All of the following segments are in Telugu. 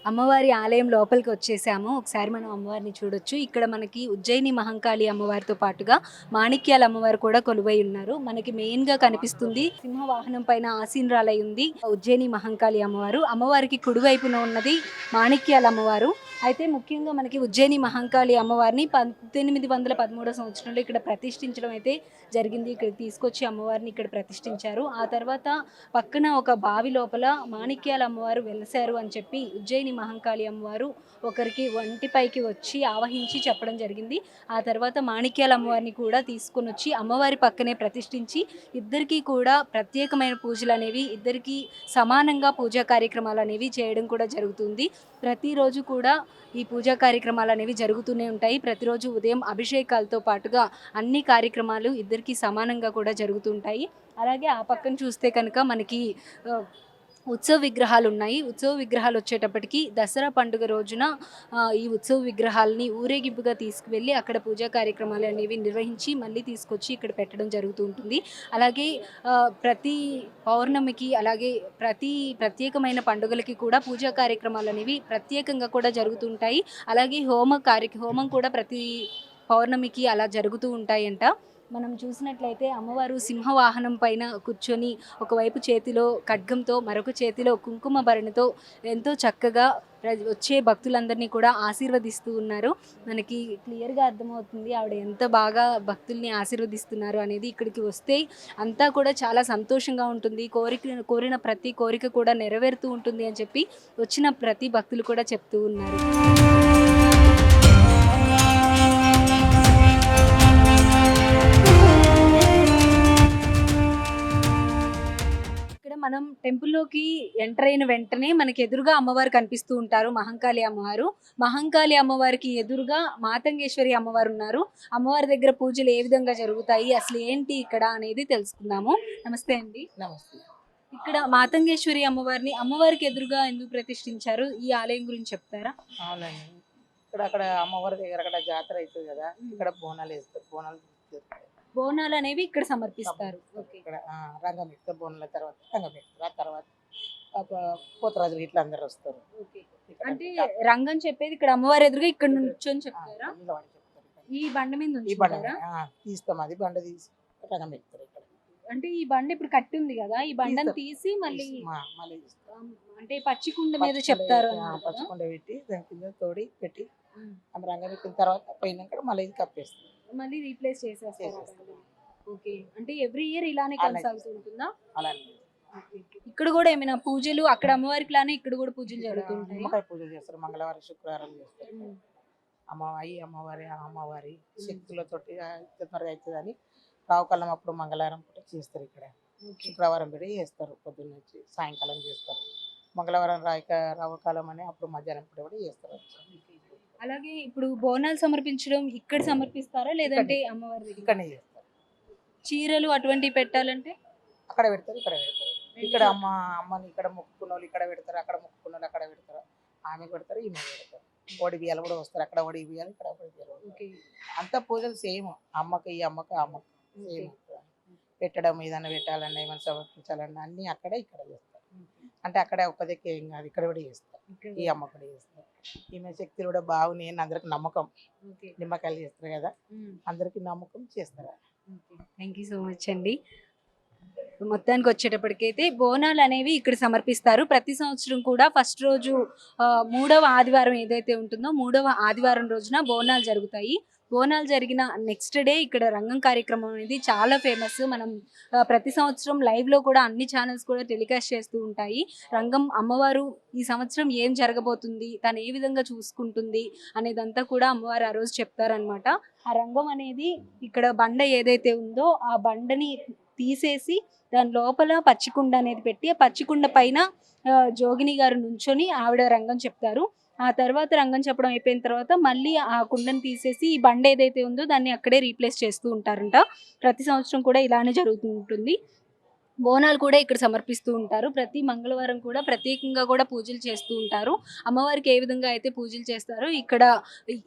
అమ్మవారి ఆలయం లోపలికి వచ్చేసాము. ఒకసారి మనం అమ్మవారిని చూడొచ్చు. ఇక్కడ మనకి ఉజ్జయిని మహంకాళి అమ్మవారితో పాటుగా మాణిక్యాల అమ్మవారు కూడా కొలువై ఉన్నారు. మనకి మెయిన్‌గా కనిపిస్తుంది సింహ వాహనం పైన ఆసీనురాలై ఉంది ఉజ్జయిని మహంకాళి అమ్మవారు. అమ్మవారికి కుడివైపున ఉన్నది మాణిక్యాల అమ్మవారు. అయితే ముఖ్యంగా మనకి ఉజ్జయిని మహంకాళి అమ్మవారిని 1813 సంవత్సరంలో ఇక్కడ ప్రతిష్ఠించడం అయితే జరిగింది. ఇక్కడికి తీసుకొచ్చి అమ్మవారిని ఇక్కడ ప్రతిష్ఠించారు. ఆ తర్వాత పక్కన ఒక బావి లోపల మాణిక్యాల అమ్మవారు వెలసారు అని చెప్పి ఉజ్జయిని మహంకాళి అమ్మవారు ఒకరికి ఒంటిపైకి వచ్చి ఆవహించి చెప్పడం జరిగింది. ఆ తర్వాత మాణిక్యాల అమ్మవారిని కూడా తీసుకొని వచ్చి అమ్మవారి పక్కనే ప్రతిష్ఠించి ఇద్దరికీ కూడా ప్రత్యేకమైన పూజలు అనేవి ఇద్దరికీ సమానంగా పూజా కార్యక్రమాలు అనేవి చేయడం కూడా జరుగుతుంది. ప్రతిరోజు కూడా ఈ పూజా కార్యక్రమాలు అనేవి జరుగుతూనే ఉంటాయి. ప్రతిరోజు ఉదయం అభిషేకాలతో పాటుగా అన్ని కార్యక్రమాలు ఇద్దరికీ సమానంగా కూడా జరుగుతుంటాయి. అలాగే ఆ పక్కన చూస్తే కనుక మనకి ఉత్సవ విగ్రహాలు ఉన్నాయి. ఉత్సవ విగ్రహాలు వచ్చేటప్పటికి దసరా పండుగ రోజున ఈ ఉత్సవ విగ్రహాలని ఊరేగింపుగా తీసుకువెళ్ళి అక్కడ పూజా కార్యక్రమాలు అనేవి నిర్వహించి మళ్ళీ తీసుకొచ్చి ఇక్కడ పెట్టడం జరుగుతూ ఉంటుంది. అలాగే ప్రతి పౌర్ణమికి అలాగే ప్రత్యేకమైన పండుగలకి కూడా పూజా కార్యక్రమాలు అనేవి ప్రత్యేకంగా కూడా జరుగుతుంటాయి. అలాగే హోమం కూడా ప్రతి పౌర్ణమికి అలా జరుగుతూ ఉంటాయంట. మనం చూసినట్లయితే అమ్మవారు సింహవాహనం పైన కూర్చొని ఒకవైపు చేతిలో ఖడ్గంతో మరొక చేతిలో కుంకుమ భరణితో ఎంతో చక్కగా వచ్చే భక్తులందరినీ కూడా ఆశీర్వదిస్తూ ఉన్నారు. మనకి క్లియర్గా అర్థమవుతుంది ఆవిడ ఎంత బాగా భక్తుల్ని ఆశీర్వదిస్తున్నారు అనేది. ఇక్కడికి వస్తే అంతా కూడా చాలా సంతోషంగా ఉంటుంది. కోరిన ప్రతి కోరిక కూడా నెరవేరుతూ ఉంటుంది అని చెప్పి వచ్చిన ప్రతి భక్తులు కూడా చెప్తూ ఉన్నారు. మనం టెంపుల్లోకి ఎంటర్ అయిన వెంటనే మనకి ఎదురుగా అమ్మవారు కనిపిస్తూ ఉంటారు, మహంకాళి అమ్మవారు. మహంకాళి అమ్మవారికి ఎదురుగా మాతంగేశ్వరి అమ్మవారు ఉన్నారు. అమ్మవారి దగ్గర పూజలు ఏ విధంగా జరుగుతాయి, అసలు ఏంటి ఇక్కడ అనేది తెలుసుకుందాము. నమస్తే అండి. నమస్తే. ఇక్కడ మాతంగేశ్వరి అమ్మవారికి ఎదురుగా ఎందుకు ప్రతిష్ఠించారు, ఈ ఆలయం గురించి చెప్తారా? అవునండి, అక్కడ అమ్మవారి దగ్గర అక్కడ జాతర అవుతుంది కదా, ఇక్కడ బోనాలు వేస్తారు. బోనాలు అనేవి ఇక్కడ సమర్పిస్తారు. ఇక్కడ రంగం ఎక్కుతారు. బోనాల తర్వాత రంగం ఎక్కుతారు. ఆ తర్వాత పోతరాజులు ఇట్లా అందరు వస్తారు. అంటే రంగం చెప్పేది ఇక్కడ అమ్మవారి ఎదురుగా ఇక్కడ నుంచొని చెప్తారా? ఈ బండ మీద ఈ బండ తీస్తాం, అది బండ తీసి రంగం ఎక్కుతారు ఇక్కడ. అంటే ఈ బండ ఇప్పుడు కట్టి ఉంది కదా, ఈ బండను తీసి మళ్ళీ అంటే పచ్చికుండ మీద చెప్తారు. పచ్చికుండ పెట్టి దాని కింద తోడి పెట్టి రంగం ఎక్కిన తర్వాత పోయినాక మళ్ళీ ఇది కప్పేస్తారు, మళ్ళీ రీప్లేస్ చేసేస్తారు. ఓకే, అంటే ఎవ్రీ ఇయర్ ఇలానే కొనసాగుతుంటుందా? అలానే. ఇక్కడ కూడా ఏమైనా పూజలు అక్కడ అమ్మవారికి లానే ఇక్కడ కూడా పూజలు జరుగుతుంటాయి? నిమ్మకాయ పూజలు చేస్తారు, మంగళవారం శుక్రవారం చేస్తారు. అమ్మవారి శక్తులతోటి తొందరగా అవుతుందని రావుకాలం అప్పుడు మంగళవారం పూట చేస్తారు. ఇక్కడ శుక్రవారం పెట్టి చేస్తారు, పొద్దున్న నుంచి సాయంకాలం చేస్తారు. మంగళవారం రావుకాలం అని అప్పుడు మధ్యాహ్నం పూట కూడా చేస్తారు. అలాగే ఇప్పుడు బోనాలు సమర్పించడం ఇక్కడ సమర్పిస్తారా లేదంటే అమ్మవారి ఇక్కడనే చేస్తారు? చీరలు అటువంటివి పెట్టాలంటే అక్కడ పెడతారు, ఇక్కడ పెడతారు. ఇక్కడ అమ్మని ఇక్కడ మొక్కుకున్న వాళ్ళు ఇక్కడ పెడతారు, అక్కడ మొక్కుకున్న వాళ్ళు అక్కడ పెడతారు. ఆమె పెడతారు, ఈమె పెడతారు. ఒడి బియ్యాలు కూడా వస్తారు, అక్కడ ఒడి బియ్యాలు ఇక్కడ ఒడి బియ్యాలు. అంతా పూజలు సేమ్, అమ్మకి ఈ అమ్మకి అమ్మకి సేమ్. పెట్టడం ఏదైనా పెట్టాలన్నా ఏమైనా సమర్పించాలన్నా అన్ని అక్కడే ఇక్కడ చేస్తారు. అంటే అక్కడ ఒక్కదికే ఏం కాదు, ఇక్కడ కూడా చేస్తారు. ఈ అమ్మ కూడా చేస్తారు. ఈమె శక్తులు కూడా బాగున్నాయి, అందరికి నమ్మకం. నిమ్మకాయలు చేస్తారు కదా, అందరికి నమ్మకం చేస్తారు. థ్యాంక్ యూ సో మచ్ అండి. మొత్తానికి వచ్చేటప్పటికైతే బోనాలు అనేవి ఇక్కడ సమర్పిస్తారు. ప్రతి సంవత్సరం కూడా ఫస్ట్ రోజు 3వ ఆదివారం ఏదైతే ఉంటుందో 3వ ఆదివారం రోజున బోనాలు జరుగుతాయి. బోనాలు జరిగిన నెక్స్ట్ డే ఇక్కడ రంగం కార్యక్రమం అనేది చాలా ఫేమస్. మనం ప్రతి సంవత్సరం లైవ్లో కూడా అన్ని ఛానల్స్ కూడా టెలికాస్ట్ చేస్తూ ఉంటాయి. రంగం అమ్మవారు ఈ సంవత్సరం ఏం జరగబోతుంది, తను ఏ విధంగా చూసుకుంటుంది అనేదంతా కూడా అమ్మవారు ఆ రోజు చెప్తారనమాట. ఆ రంగం అనేది ఇక్కడ బండ ఏదైతే ఉందో ఆ బండని తీసేసి దాని లోపల పచ్చికుండ అనేది పెట్టి ఆ పచ్చికుండ పైన జోగిని గారు నుంచొని ఆవిడ రంగం చెప్తారు. ఆ తర్వాత రంగం చెప్పడం అయిపోయిన తర్వాత మళ్ళీ ఆ కుండను తీసేసి ఈ బండ ఏదైతే ఉందో దాన్ని అక్కడే రీప్లేస్ చేస్తూ ఉంటారంట. ప్రతి సంవత్సరం కూడా ఇలానే జరుగుతూ ఉంటుంది. బోనాలు కూడా ఇక్కడ సమర్పిస్తూ ఉంటారు. ప్రతి మంగళవారం కూడా ప్రత్యేకంగా కూడా పూజలు చేస్తూ ఉంటారు. అమ్మవారికి ఏ విధంగా అయితే పూజలు చేస్తారో ఇక్కడ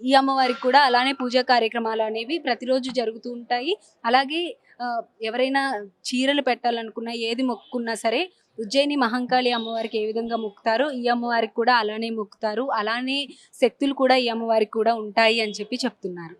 ఈ అమ్మవారికి కూడా అలానే పూజా కార్యక్రమాలు అనేవి ప్రతిరోజు జరుగుతూ ఉంటాయి. అలాగే ఎవరైనా చీరలు పెట్టాలనుకున్నా ఏది మొక్కుకున్నా సరే ఉజ్జయిని మహంకాళి అమ్మవారికి ఏ విధంగా మొక్కుతారో ఈ అమ్మవారికి కూడా అలానే మొక్కుతారు, అలానే శక్తులు కూడా ఈ అమ్మవారికి కూడా ఉంటాయి అని చెప్పి చెప్తున్నారు.